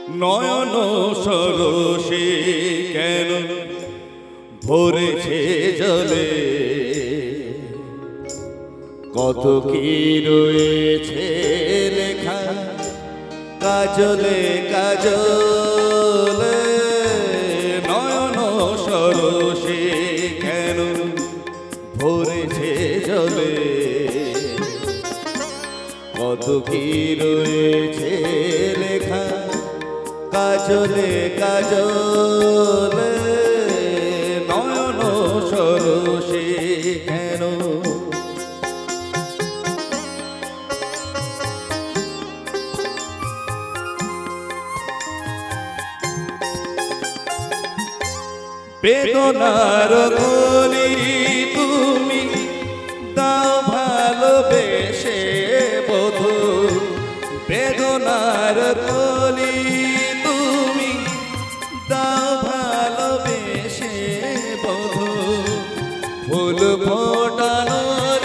নয়ন সরসে কেন ভরেছে জলে, কত কি রয়েছে লেখা কাজলে কাজলে। নয়ন সরসে কেন ভরেছে জলে, কত কি রয়েছে লেখা কাজলে কাজলে। নয়ন সরসে কেন বেদনার কলি তুমি দাও ভালোবেসে বধূ, বেদনার কলি তুমি দাও ভালোবেসে বধূ। ফুল ফোটানোর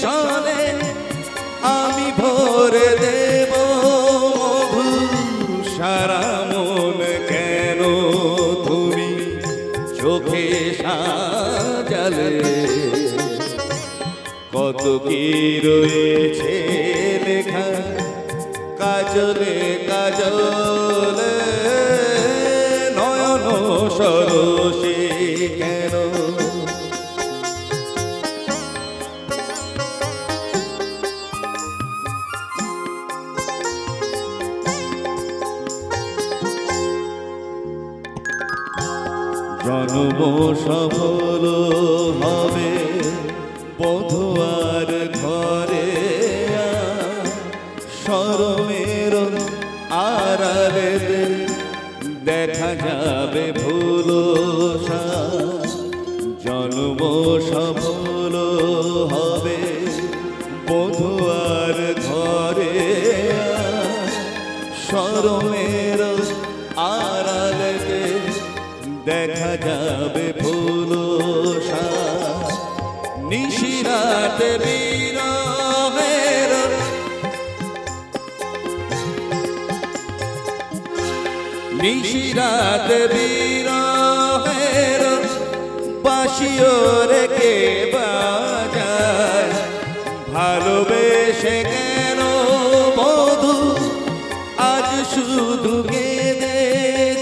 ছলে আমি ভরে দেব মধু, সারা মন কেন তুমি চোখে সাজালে, কত কি রয়েছে লেখা কাজলে কাজলে। নয়ন সরসে কেন জন্ম সফল হবে বধুয়ার ঘরে, শরমের আড়ালে দেখা যাবে ভুল। জন্ম সফল হবে বধুয়ার ঘরে, শরমের আড়ালে দেখা যাবে ভুল। নিশিরাত বিরহের নিশিরাত বিরহের বাঁশিও রেখে বাজায়, ভালোবেসে কেন বধূ আজ শুধু কেঁদে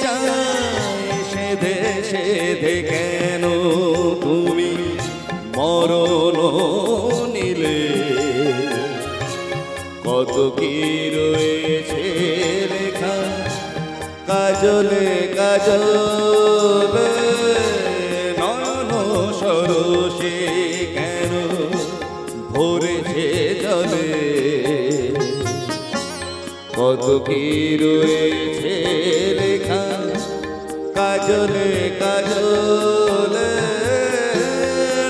যায়। সেধে সেধে কেন তুমি মরণ নিলে, কত কি রয়েছে লেখা কাজলে কাজলে। নয়ন সরসে কেন ভরেছে জলে, কত কি রয়েছে লেখা কাজলে কাজলে।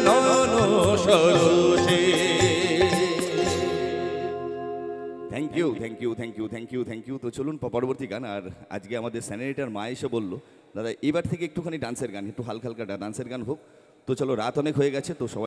নয়ন সরসে। Thank you thank you thank you thank you thank you. তো চলুন পরবর্তী গান। আর আজকে আমাদের স্যানিটার মা এসে বললো দাদা এবার থেকে একটুখানি ডান্সের গান, একটু হালকা হালকা ডান্সের গান হোক। তো চলো রাত অনেক হয়ে গেছে, তো সবাই